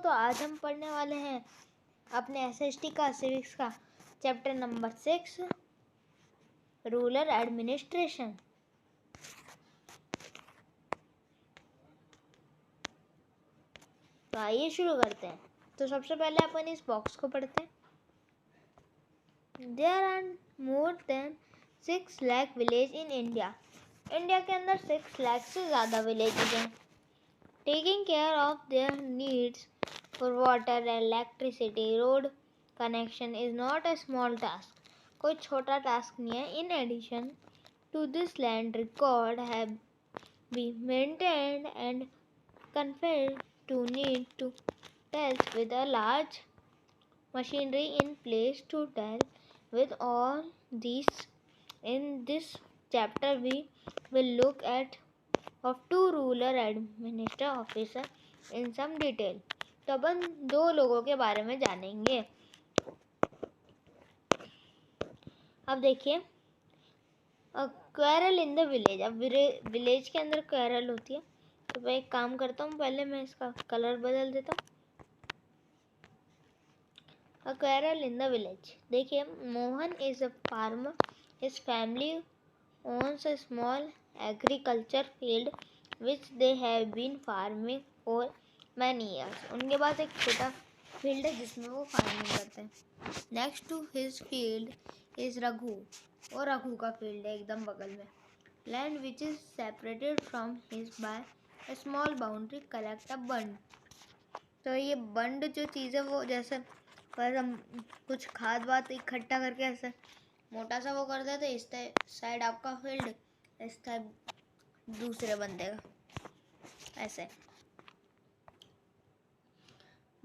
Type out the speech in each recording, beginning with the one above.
तो आज हम पढ़ने वाले हैं अपने एसएसटी का सिविक्स का चैप्टर नंबर 6 रूरल एडमिनिस्ट्रेशन। तो आइए शुरू करते हैं। तो सबसे पहले अपन इस बॉक्स को पढ़ते हैं। There are more than 6 lakh village in India. India के अंदर 6 लाख से ज़्यादा विलेजेज हैं। Taking care of their needs for water, electricity, road connection is not a small task. कोई छोटा टास्क नहीं है। In addition to this, land record have been maintained and conveyed to need to test with a large machinery in place to deal with all these. In this chapter, we will look at of two rural administrative officer in some detail. तो अपन 2 लोगों के बारे में जानेंगे। अब देखिए, quarrel in the village. अब village के अंदर क्वेरल होती है। तो मैं एक काम करता हूँ, पहले मैं इसका कलर बदल देता हूँ। A quarrel in the village। देखिए, Mohan is a farmer. His family owns a small agriculture field which they have been farming for many years। उनके पास एक छोटा फील्ड है जिसमें वो फार्मिंग करते हैं। Next to his field is Raghu. और रघु का फील्ड है एकदम बगल में। Land which is separated from his bye a small boundary collect a bund। तो ये बंड जो चीज़ है वो जैसे पर हम कुछ खाद वाद इकट्ठा करके ऐसे मोटा सा वो कर देते। इस साइड आपका फील्ड, इस साइड दूसरे बंदे का, ऐसे।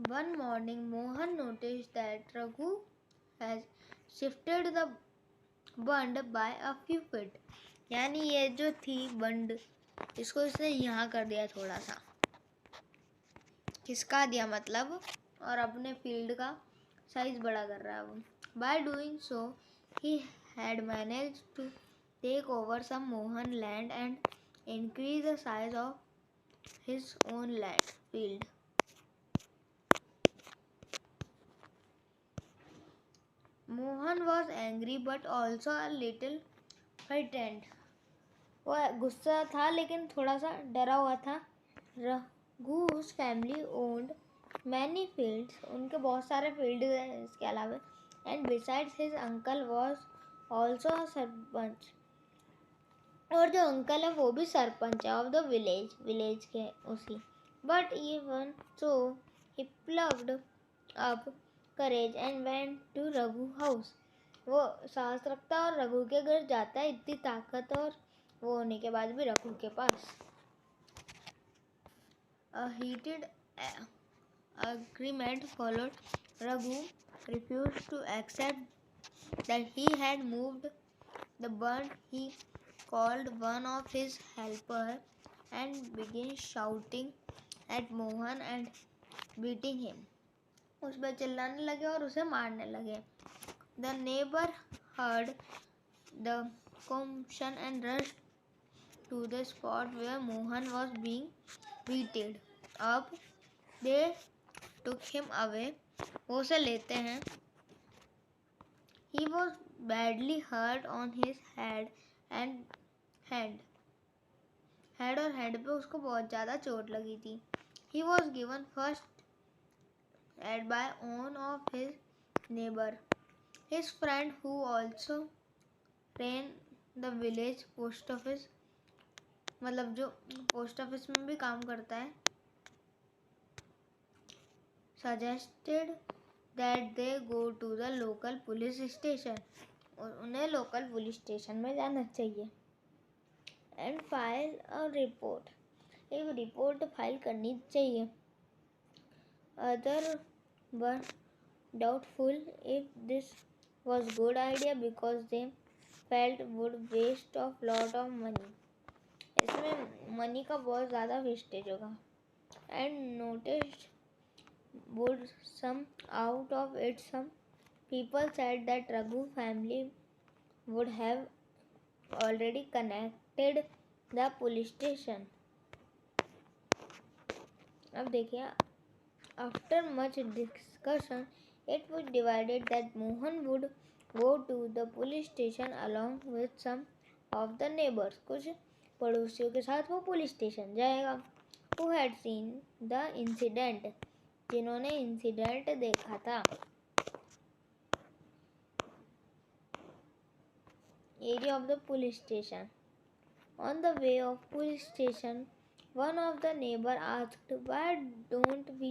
One morning Mohan noticed that Raghu has shifted the bund by a few feet। यानी ये जो थी बंड, इसको इसने यहाँ कर दिया थोड़ा सा, खिसका दिया मतलब, और अपने फील्ड का साइज बड़ा कर रहा है वो। By doing so, he had managed to take over some Mohan land and increase the size of his own land field। Mohan was angry but also a little frightened। वो गुस्सा था लेकिन थोड़ा सा डरा हुआ था। Raghu's family owned many fields। उनके बहुत सारे फील्ड हैं इसके अलावा। And besides his uncle was also a sarpanch. और जो अंकल है वो भी सरपंच है ऑफ द विलेज के उसी। But even so, he plucked up courage and went to Raghu house। वो साहस रखता है और रघु के घर जाता है। इतनी ताकत और वो होने के बाद भी रघु के पास। A heated agreement followed। Raghu refused to accept that he had moved the bund। He called one of his helpers and began shouting at Mohan and beating him। उस पर चिल्लाने लगे और उसे मारने लगे। The neighbor heard the commotion and rushed to the spot where Mohan was being beaten। अब they took him away। वो उसे लेते हैं। He was badly hurt on his head and hand। Head और हेड पे उसको बहुत ज़्यादा चोट लगी थी। He was given first aid by one of his neighbor। His friend who also ran the village post office, मतलब जो पोस्ट ऑफिस में भी काम करता है, suggested that they go to the local police station। और उन्हें लोकल पुलिस स्टेशन में जाना चाहिए। And file a report। एक रिपोर्ट फाइल करनी चाहिए। Other were doubtful if this was good idea because they felt would waste of lot of money। इसमें money का बहुत ज़्यादा वेस्टेज होगा। And noticed would some out of it। Some people said that Raghu family would have already connected the police station। अब देखिए, After much discussion, it was divided that Mohan would go to the police station along with some of the neighbors. कुछ पड़ोसियों के साथ वो police station जाएगा. Who had seen the incident? जिन्होंने incident देखा था. Area of the police station. On the way of police station, one of the neighbor asked, "Why don't we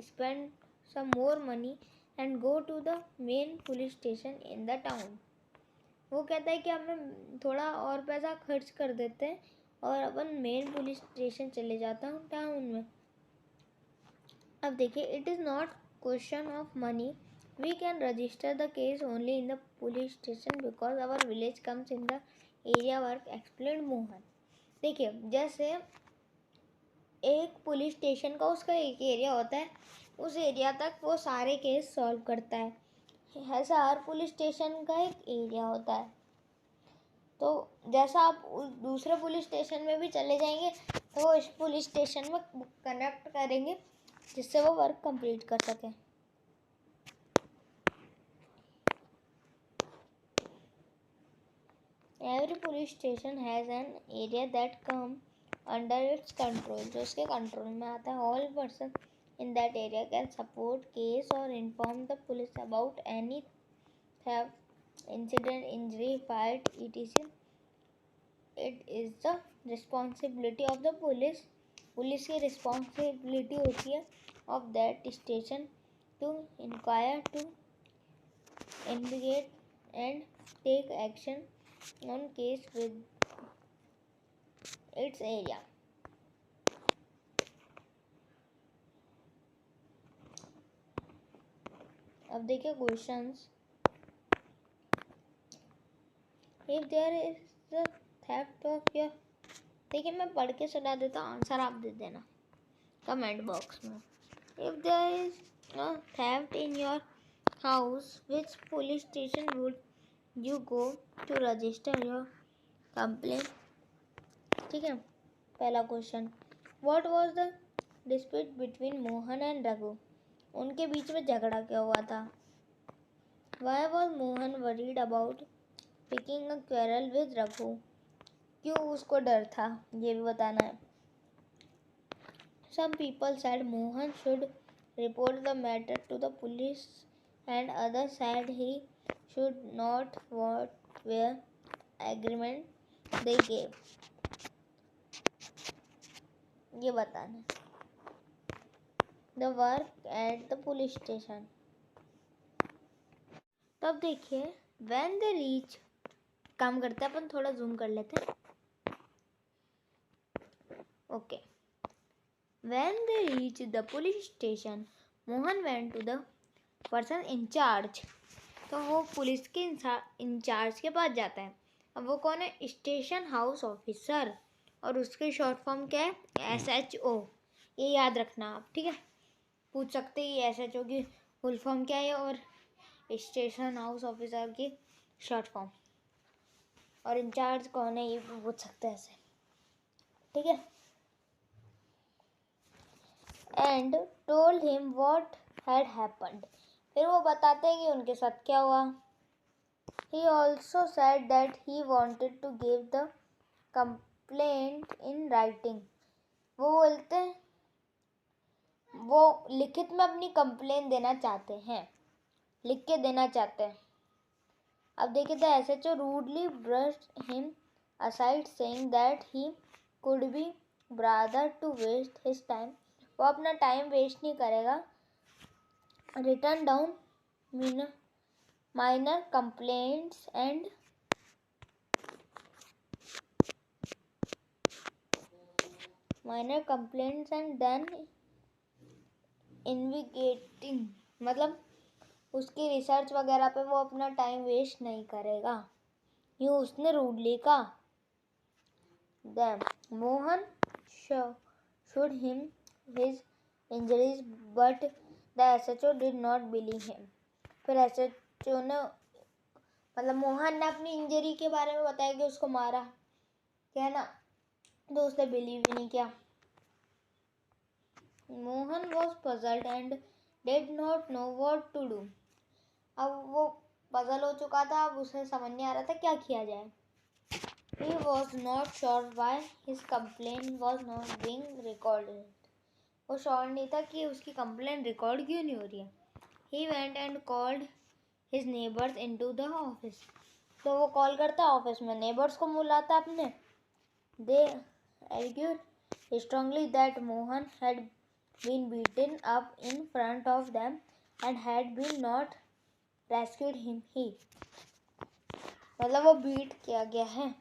spend some more money and go to the main police station in the town?" वो कहता है कि हम थोड़ा और पैसा खर्च कर देते हैं और अपन मेन पुलिस स्टेशन चले जाता हूँ टाउन में. अब देखिए, it is not question of money. We can register the case only in the police station because our village comes in the area work, explained Mohan. देखिए, जैसे एक पुलिस स्टेशन का उसका एक एरिया होता है, उस एरिया तक वो सारे केस सॉल्व करता है. ऐसा हर पुलिस स्टेशन का एक एरिया होता है. तो जैसा आप दूसरे पुलिस स्टेशन में भी चले जाएंगे तो वो इस पुलिस स्टेशन में कनेक्ट करेंगे जिससे वो वर्क कंप्लीट कर सकें. Every police station has an area that come under its control. जो उसके कंट्रोल में आता है. All person in that area can support case or inform the police about any theft, incident, injury, fight, etc. It is the responsibility of the police. Police की responsibility होती है of that station to inquire, to investigate and take action on case with its area. अब देखिए questions. If there is the theft of your, देखिए मैं पढ़ के सुना देता हूँ, आंसर आप दे देना कमेंट बॉक्स में. If there is a theft in your house, which police station would you go to register your complaint? ठीक है. पहला question, what was the dispute between Mohan and Raghu? उनके बीच में झगड़ा क्या हुआ था? Why was Mohan worried about picking a quarrel with Raghu? क्यों उसको डर था, ये भी बताना है. Some people said Mohan should report the matter to the police and other said he should not. What were agreement they gave? ये बताना. The work at the police station. तब देखिए, व्हेन दे रीच, काम करते हैं अपन, थोड़ा जूम कर लेते हैं. Okay. When they reach the police station, Mohan went to the person in charge. तो वो पुलिस के इंचार्ज के पास जाता है. अब वो कौन है? Station house officer. और उसकी शॉर्ट फॉर्म क्या है? SHO. ये याद रखना आप, ठीक है. पूछ सकते हैं SHO की फुल फॉर्म क्या है और स्टेशन हाउस ऑफिसर की शॉर्ट फॉर्म. और इंचार्ज कौन है ये भी पूछ सकते हैं ऐसे, ठीक है. And told him what had happened. फिर वो बताते हैं कि उनके साथ क्या हुआ. He also said that he wanted to give the complaint in writing. वो बोलते हैं वो लिखित में अपनी कंप्लेन देना चाहते हैं, लिख के देना चाहते हैं. अब देखिए, the SHO rudely brushed him aside saying that he could be bother to waste his time. वो अपना टाइम वेस्ट नहीं करेगा. Return down minor complaints and then investigating. मतलब उसकी रिसर्च वगैरह पे वो अपना टाइम वेस्ट नहीं करेगा. यूँ उसने रूडली कहा. Then Mohan showed him his injuries but the SHO did not believe him. फिर SHO ने, मतलब मोहन ने अपनी इंजरी के बारे में बताया कि उसको मारा, क्या है ना, तो उसने बिलीव ही नहीं किया. Mohan was puzzled and did not know what to do. अब वो पजल हो चुका था, अब उसे समझ नहीं आ रहा था क्या किया जाए. He was not sure why his complaint was not being recorded. वो श्योर नहीं था कि उसकी कंप्लेंट रिकॉर्ड क्यों नहीं हो रही है. He went and called his neighbors into the office. तो वो कॉल करता है ऑफिस में, नेबर्स को बुलाता है अपने. They argued strongly that Mohan had been beaten up in front of them and had been not rescued him. मतलब वो बीट किया गया है.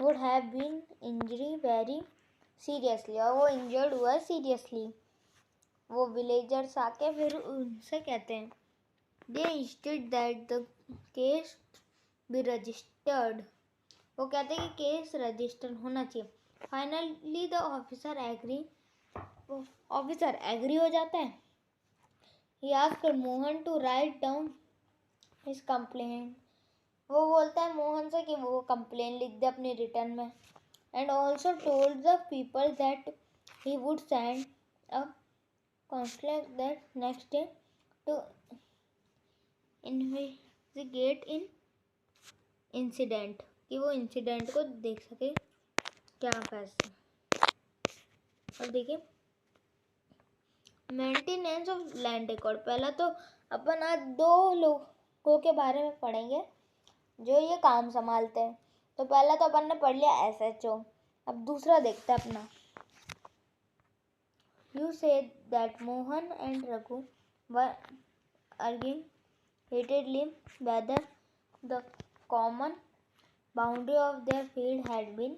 Would have been injury very seriously. और वो इंजर्ड हुआ है सीरियसली. वो विलेजर्स आके फिर उनसे कहते हैं they insisted that the case be registered. वो कहते हैं कि केस रजिस्टर होना चाहिए. Finally the officer agree. Officer agree हो जाता है. He asked Mohan to write down his complaint. वो बोलता है मोहन से कि वो कंप्लेन लिख दे अपनी रिटर्न में. And also told the people that he would send a conflict that next day to investigate in incident. कि वो इंसिडेंट को देख सके क्या कैसे. और देखिए मेंटेनेंस ऑफ लैंड रिकॉर्ड. पहला तो अपन आज 2 लोगों के बारे में पढ़ेंगे जो ये काम संभालते हैं. तो पहला तो अपन ने पढ़ लिया SHO. अब दूसरा देखते हैं अपना. You say that Mohan and Raghu were arguing heatedly whether the common boundary of their field had been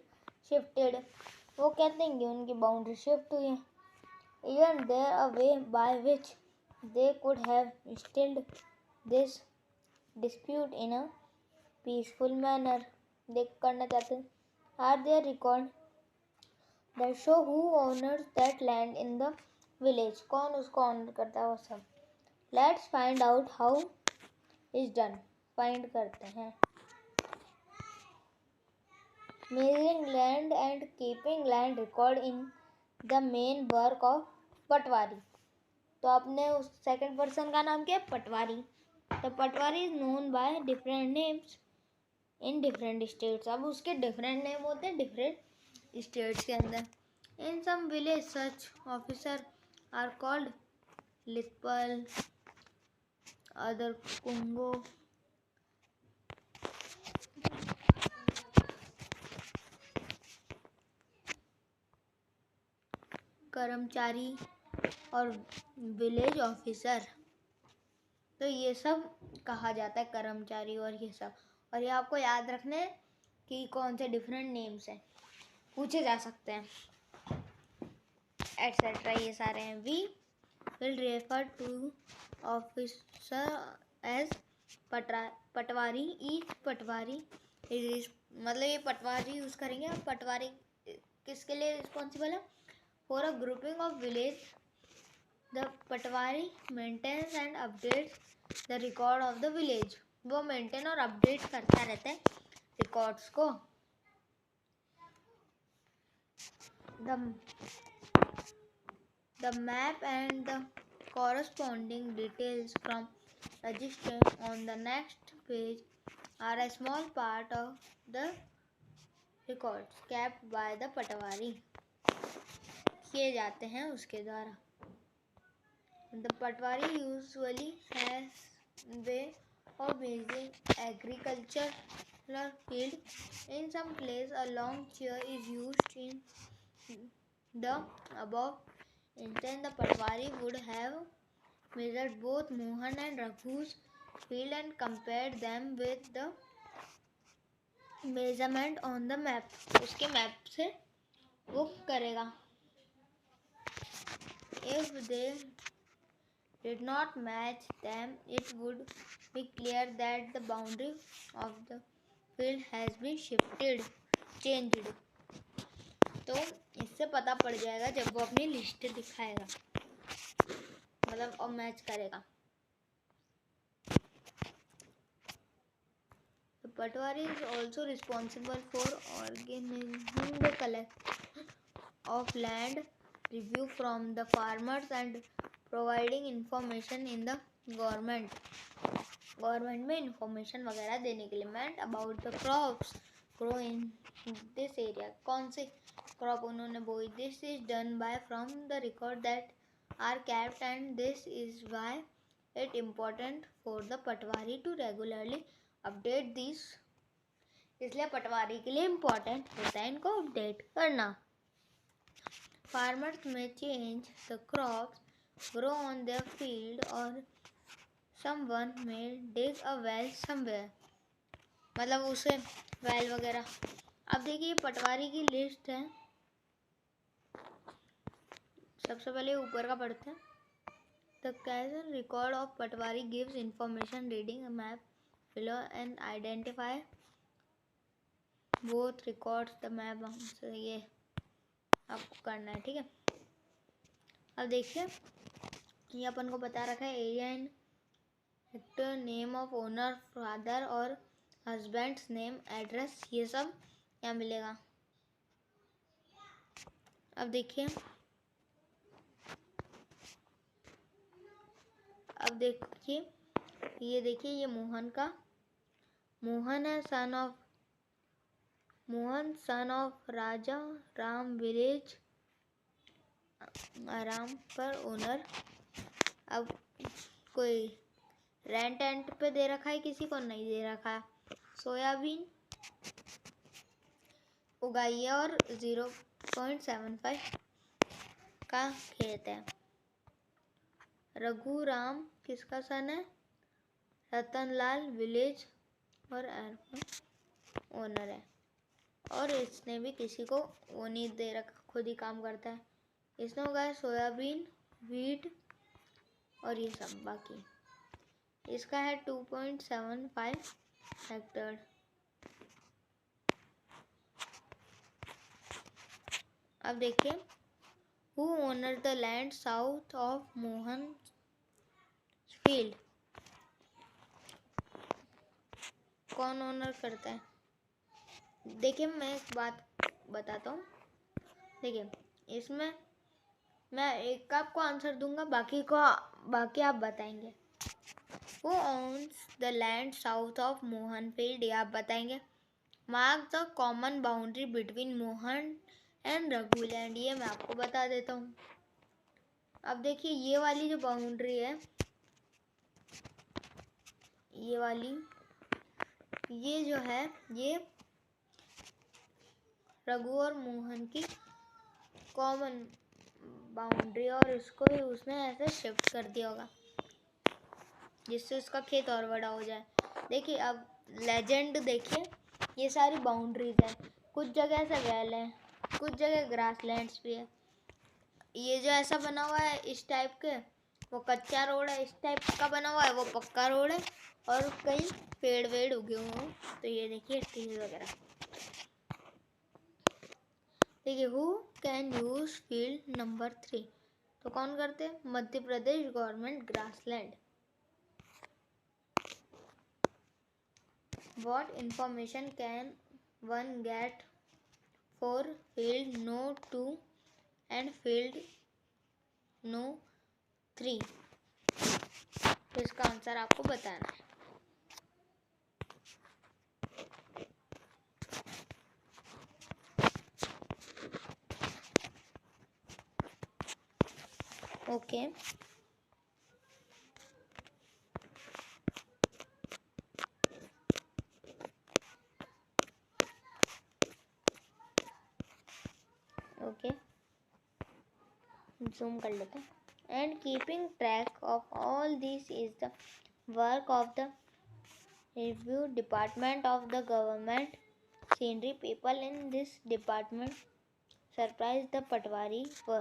shifted. वो कहते हैं कि उनकी बाउंड्री शिफ्ट हुई है. Even there a way by which they could have settled this dispute in a peaceful manner. देख करना चाहते हैं. Are there record that show who owners that land in the village. कौन उसको ऑनर करता है वो सब. Let's find out how is done. Find करते हैं. Measuring land and keeping land record in the main work of पटवारी. तो आपने उस सेकंड पर्सन का नाम क्या है? पटवारी. तो patwari is known by different names in different states. अब उसके डिफरेंट नेम होते हैं डिफरेंट स्टेट्स के अंदर. In some village such officer are called Lekhpal, other कुंगो, कर्मचारी और विलेज ऑफिसर. तो ये सब कहा जाता है कर्मचारी और ये सब. और ये आपको याद रखने कि कौन से डिफरेंट नेम्स हैं, पूछे जा सकते हैं एटसेट्रा. ये सारे हैं. We will refer to officer as patwari. Each patwari is मतलब ये पटवारी यूज़ करेंगे. अब पटवारी किसके लिए रिस्पॉन्सिबल है? For a grouping of village. The patwari maintains and updates the record of the village. वो मेंटेन और अपडेट करता रहता है रिकॉर्ड्स को. The map and the corresponding details from register on the next page are a small part of the records kept by the पटवारी. किए जाते हैं उसके द्वारा. The Patwari usually has way of measuring agricultural field. In some place a long chair is used. In the above instance, the Patwari would have measured both Mohan and Raghu's field and compared them with the measurement on the map. उसके map से वो करेगा. If they did not match them, it would be clear that the boundary of the field has been shifted, changed. तो इससे पता पड़ जाएगा जब वो अपनी लिस्ट दिखाएगा, मतलब और मैच करेगा. Patwari is also responsible for organizing the collection of land, review from the farmers and providing information in the government में information वगैरह देने के लिए. meant about the crops grow in this area. कौन से crop उन्होंने बोई. This is done by from the record that are kept, and this is why it important for the Patwari to regularly update these. इसलिए पटवारी के लिए important होता है इनको अपडेट करना. Farmers may change the crops grow on their field or someone may dig a well somewhere. मतलब उसे well वगैरह. अब देखिए पटवारी की लिस्ट है. सबसे पहले ऊपर का पढ़ते हैं. The casual record of Patwari gives information reading a map below and identify both records the map. ये आपको करना है. ठीक है. अब देखिए ये अपन को बता रखा है area and Hector, name of owner, father और हस्बैंड्स नेम, एड्रेस, ये सब यहाँ मिलेगा. अब देखिए ये देखिए ये मोहन है. Son of Raja Ram, village आराम पर ओनर. अब कोई रेंट पे दे रखा है, किसी को नहीं दे रखा है. सोयाबीन उगाई है और 0.75 का खेत है. रघुराम किसका सन है. रतनलाल विलेज और ओनर है. और इसने भी किसी को वो नहीं दे रखा, खुद ही काम करता है. इसने उगाया सोयाबीन, वीट और ये सब बाकी. इसका है 2.75 हेक्टर. अब देखिए who owner the land south of Mohan field. कौन ओनर करता है. देखिए मैं एक बात बताता हूँ. देखिए इसमें मैं एक आपको आंसर दूंगा, बाकी आप बताएंगे. Who owns the land south of Mohan field, ये आप बताएंगे. Mark the common boundary between Mohan and Raghuland, ये मैं आपको बता देता हूँ. अब देखिए ये वाली जो बाउंड्री है, ये वाली, ये जो है ये रघु और मोहन की कॉमन बाउंड्री, और इसको उसने ऐसे शिफ्ट कर दिया होगा जिससे उसका खेत और बड़ा हो जाए. देखिए अब लेजेंड देखिए, ये सारी बाउंड्रीज है. कुछ जगह ऐसा वेल है, कुछ जगह ग्रासलैंड्स भी है. ये जो ऐसा बना हुआ है इस टाइप के, वो कच्चा रोड है. इस टाइप का बना हुआ है वो पक्का रोड है. और कहीं पेड़ वेड़ उगे हुए हैं, तो ये देखिए ट्रीज वगैरह. देखिए who can use field number 3, तो कौन करते हैं. Madhya Pradesh government grassland. What information can one get for field no 2 and field no 3? तो इसका आंसर आपको बताना है. ओके जूम कर लेते हैं. And keeping track of all this is the work of the review department of the government. Senior people in this department surprise the patwari व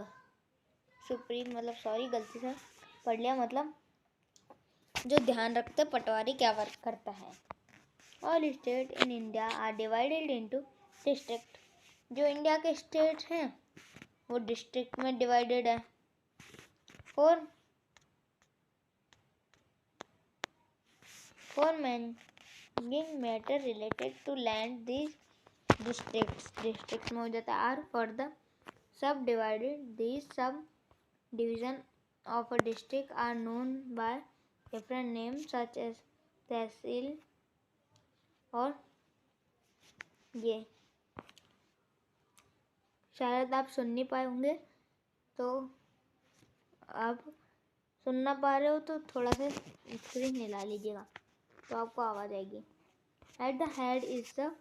supreme, मतलब सॉरी गलती से पढ़ लिया, मतलब जो ध्यान रखते पटवारी क्या वर्क करता है. All state in India are divided into district. जो इंडिया के स्टेट हैं वो डिस्ट्रिक्ट में डिवाइडेड है. For matter related to land this district में हो जाता है are further sub divided this sub division of a district are known by different name such as tehsil और ये शायद आप सुन नहीं पाए होंगे, तो आप सुनना पा रहे हो तो थोड़ा सा स्क्रीन हिला लीजिएगा तो आपको आवाज़ आएगी. At the head is the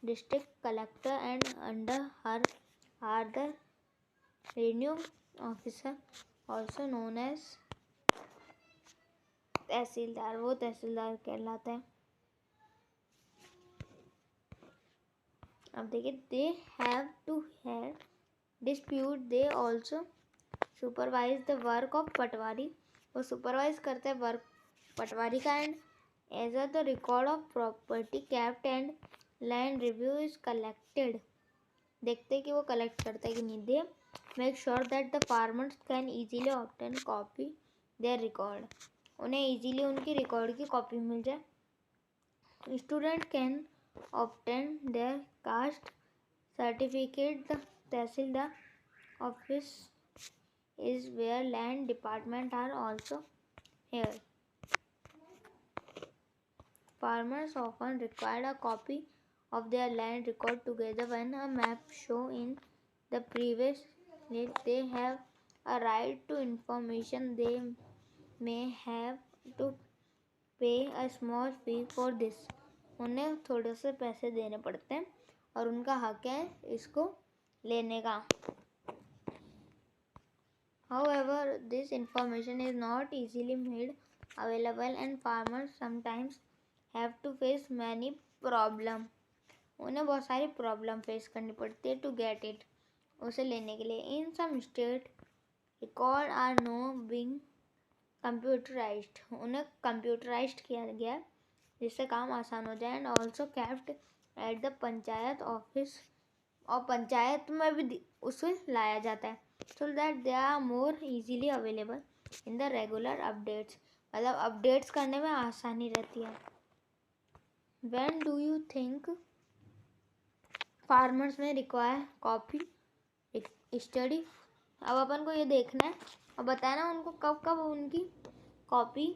district collector and under her are the revenue officer also known as tehsildar. वो तहसीलदार कहलाता है. अब देखिए they have to have dispute they also supervise the work of patwari. वो सुपरवाइज करते हैं वर्क पटवारी का. And as the record of property kept and land review is collected. देखते कि वो कलेक्ट करते हैं कि नहीं. They make sure that the farmers can easily obtain copy their record. उन्हें ईजीली उनकी रिकॉर्ड की कॉपी मिल जाए. Student can obtain their caste certificate. The tehsildar office is where land department are also here. Farmers often require a copy of their land record together when a map show in the previous list. They have a right to information. They may have to pay a small fee for this. उन्हें थोड़े से पैसे देने पड़ते हैं और उनका हक है इसको लेने का. However, this information is not easily made available and farmers sometimes have to face many problems. उन्हें बहुत सारी प्रॉब्लम फेस करनी पड़ती है to get it. उसे लेने के लिए. In some state, record are now being computerized. उन्हें computerized किया गया जिससे काम आसान हो जाए. And also kept at the panchayat office. और पंचायत में भी उसे लाया जाता है so that they are more easily available in the regular updates. मतलब अपडेट्स करने में आसानी रहती है. When do you think farmers में require copy study? अब अपन को ये देखना है और बताना उनको कब कब उनकी कॉपी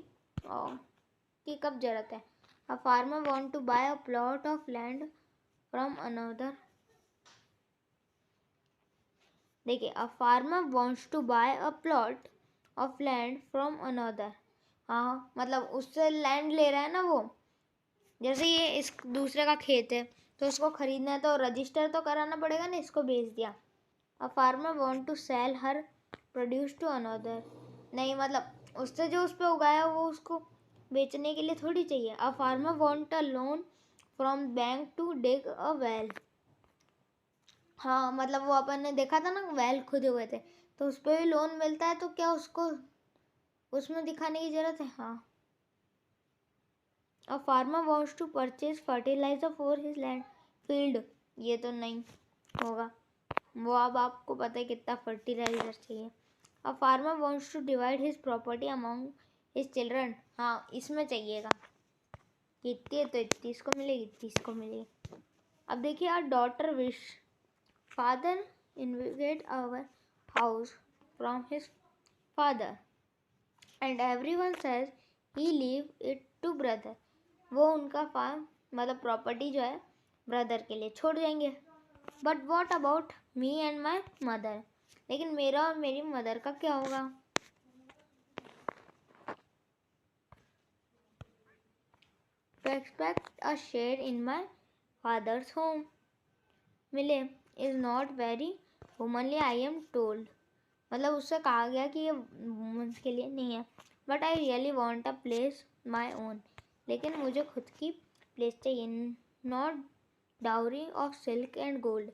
की कब जरूरत है. A farmer want to buy a plot of land from another. देखिए a farmer wants to buy a plot of land from another. हाँ मतलब उससे लैंड ले रहा है ना वो. जैसे ये इस दूसरे का खेत है तो उसको खरीदना है तो रजिस्टर तो कराना पड़ेगा ना. इसको बेच दिया. A farmer want to sell her produce to another. नहीं मतलब उससे जो उस पर उगाया वो उसको बेचने के लिए थोड़ी चाहिए. A farmer want a loan from bank to dig a well. हाँ मतलब वो अपन ने देखा था ना वेल खुदे हुए थे तो उस पर भी लोन मिलता है. तो क्या उसको उसमें दिखाने की ज़रूरत है. हाँ. A farmer wants to purchase fertiliser for his land field. ये तो नहीं होगा. वो अब आपको पता है कितना फर्टिलाइजर चाहिए. A farmer wants to divide his property among his children. हाँ इसमें चाहिएगा. इतनी है तो इतनी इसको मिलेगी, इतनी इसको मिलेगी. अब देखिए a daughter wish father inherit our house from his father and everyone says he leave it to brother. वो उनका फार्म मतलब प्रॉपर्टी जो है ब्रदर के लिए छोड़ जाएंगे. But what about me and my mother. लेकिन मेरा और मेरी मदर का क्या होगा. to expect a share in my father's home मिले is not very womanly I am told. मतलब उससे कहा गया कि ये वुमेन्स के लिए नहीं है. But I really want a place my own. लेकिन मुझे खुद की प्लेस चाहिए. Not dowry of silk and gold.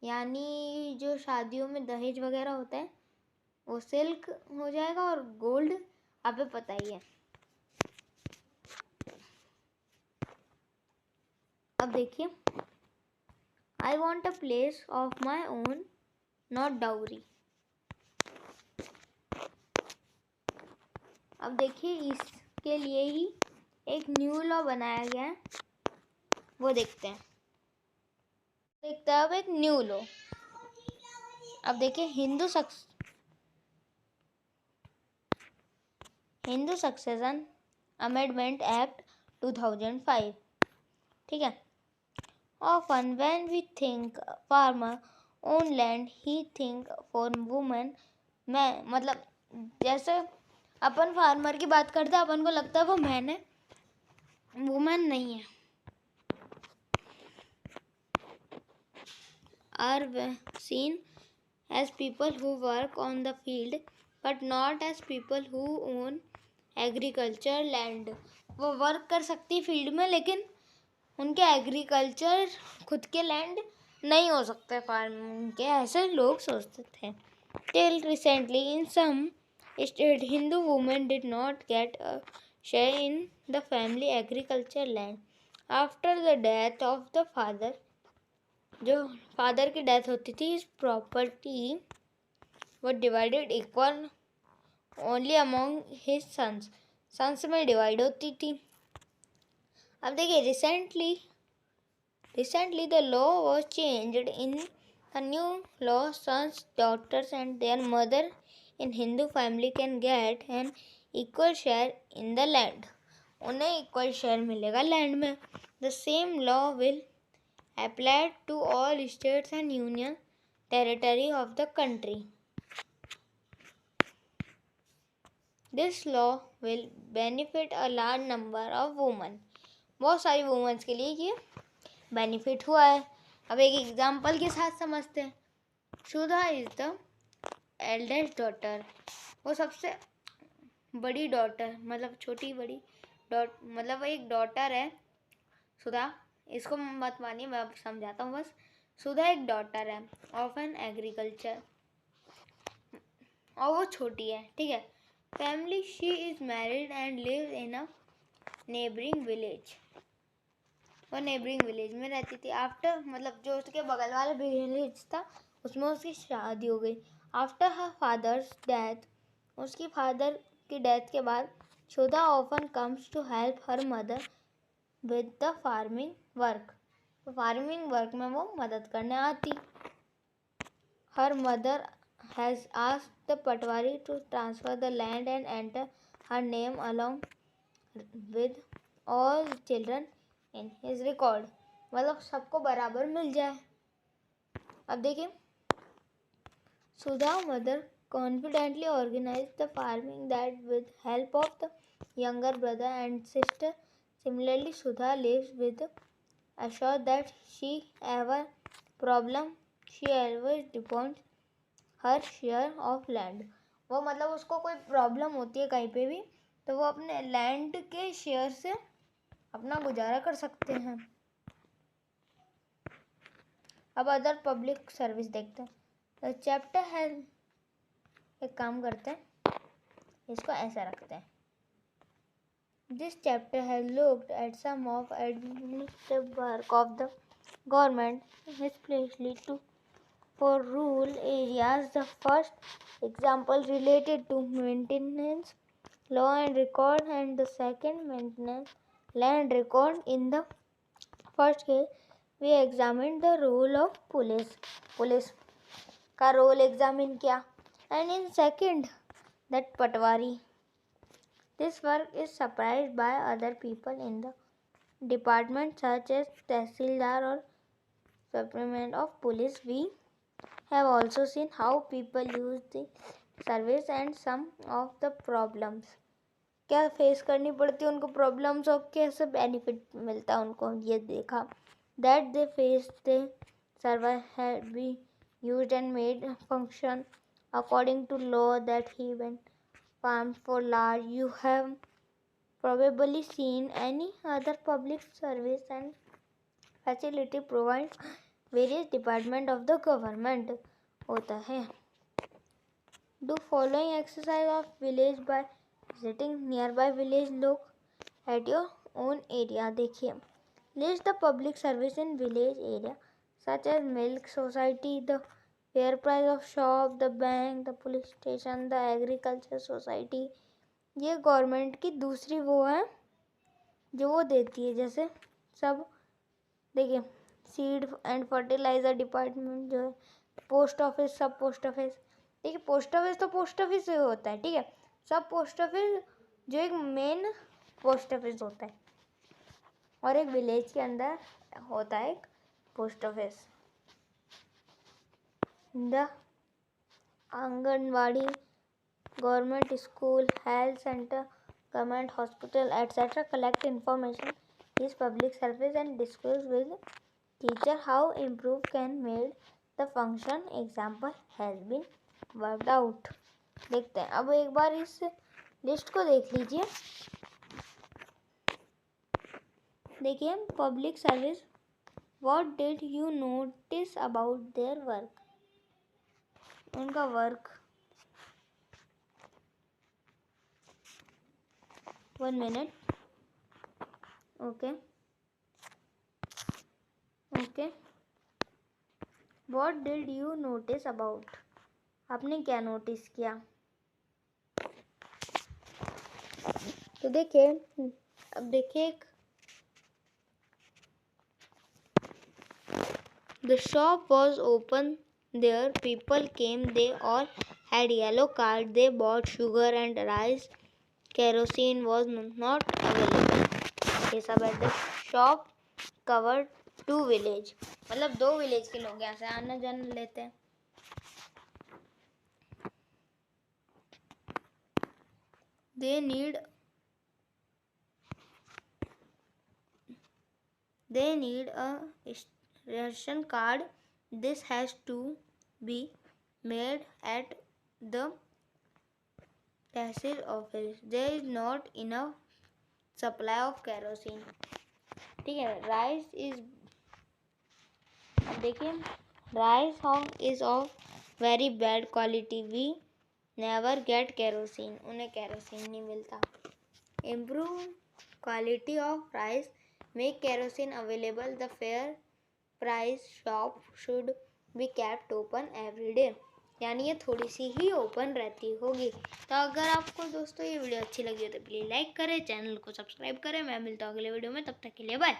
यानी जो शादियों में दहेज वगैरह होता है वो सिल्क हो जाएगा और गोल्ड आपको पता ही है. अब देखिए I want a place of my own, not dowry. अब देखिए इसके लिए ही एक न्यू लॉ बनाया गया है, वो देखते हैं। अब एक न्यू लॉ। अब देखिए हिंदू सक्सेशन अमेंडमेंट एक्ट 2005। ठीक है। Often when we think farmer own land, he think for women। मैं मतलब जैसे अपन फार्मर की बात करते हैं, अपन को लगता है वो मैन है, वुमेन नहीं है। Are seen as people who work on the field but not as people who own agriculture land। वो वर्क कर सकती फील्ड में, लेकिन उनके एग्रीकल्चर खुद के लैंड नहीं हो सकते फार्मिंग के, ऐसे लोग सोचते थे। Till recently in some state Hindu women did not get a share in the family agriculture land after the death of the father. जो फादर की डेथ होती थी, इस प्रॉपर्टी वो divided equal only among his sons में divide होती थी। अब देखिए recently the law was changed। in the new law, sons, daughters and their mother in Hindu family can get an equal share in the land। उन्हें equal share मिलेगा land में। The same law will apply to all states and union territory of the country। This law will benefit a large number of women। बहुत सारी women's के लिए ये benefit हुआ है। अब एक एग्जाम्पल के साथ समझते हैं। सुधा इज द एल्डेस्ट डॉटर। वो सबसे बड़ी डॉटर, मतलब छोटी बड़ी मतलब एक डॉटर है सुधा। इसको मत मानिए, मैं समझाता हूँ बस। सुधा एक डॉटर है ऑफ एन एग्रीकल्चर, और वो छोटी है। ठीक है। Family she is married and live in a neighbouring village. वो नेबरिंग विलेज में रहती थी। आफ्टर मतलब जो उसके बगल वाला विलेज था, उसमें उसकी शादी हो गई। आफ्टर हर फादर्स डेथ, उसकी फादर की डेथ के बाद, Sudha often comes to help her mother with the farming work. तो फार्मिंग वर्क में वो मदद करने आती। Her mother has asked the patwari to transfer the land and enter her name along with all children in his record. मतलब सबको बराबर मिल जाए। अब देखिए, Sudha mother confidently organize the farming that with help of the younger brother and sister। Similarly, Sudha lives with assured that she always depends her share of land। वो मतलब उसको कोई प्रॉब्लम होती है कहीं पे भी, तो वो अपने लैंड के शेयर से अपना गुजारा कर सकते हैं। अब अदर पब्लिक सर्विस देखते हैं। चैप्टर है, एक काम करते हैं, इसको ऐसा रखते हैं। This chapter has looked at some of administrative work of the government, especially for rural areas। The first example related to maintenance law and record, and the second maintenance land record। In the first case, we examined the role of police का role examine किया, and in second that Patwari. This work is supervised by other people in the department such as Tehsildar or Superintendent of Police। We have also seen how people use the service and some of the problems क्या face करनी पड़ती है उनको, problems और कैसे benefit मिलता है उनको, ये देखा। That they face the server had been used and made function according to law that he went farms for large। You have probably seen any other public service and facility provides various department of the government होता है। Do following exercise of village by visiting nearby village look at your own area। देखिए, list the public service in village area such as milk society, the fair price of shop, the bank, the police station, the agriculture society। ये government की दूसरी वो है जो वो देती है, जैसे सब देखिए सीड एंड फर्टिलाइज़र डिपार्टमेंट जो है, पोस्ट ऑफिस, सब पोस्ट ऑफिस। देखिए पोस्ट ऑफिस तो पोस्ट ऑफिस से होता है, ठीक है। सब पोस्ट ऑफिस जो एक मेन पोस्ट ऑफिस होता है, और एक विलेज के अंदर होता है एक post office. The anganwadi, government school, health centre, government hospital, etc. collect information, is public service and discuss with teacher how improve can made the function. Example has been worked out. देखते हैं, अब एक बार इस लिस्ट को देख लीजिए। देखिए public service, what did you notice about their work? उनका work, 1 minute, okay, what did you notice about? आपने क्या नोटिस किया? तो देखिए, अब देखिए, the shop was open there, people came, they all had yellow card, they bought sugar and rice, kerosene was not available. ये सब है। The shop covered 2 village, मतलब 2 विलेज के लोग यहाँ से आना जाना लेते हैं। They need a ration card. This has to be made at the tehsil office. There is not enough supply of kerosene. ठीक है। राइस इज, देखिए rice is of very bad quality. We never get kerosene. उन्हें kerosene नहीं मिलता। Improve quality of rice, make kerosene available. The fair price shop should be kept open every day. यानी ये थोड़ी सी ही open रहती होगी। तो अगर आपको दोस्तों ये वीडियो अच्छी लगी हो तो प्लीज़ लाइक करें, चैनल को सब्सक्राइब करें। मैं मिलता हूँ अगले वीडियो में, तब तक के लिए बाय।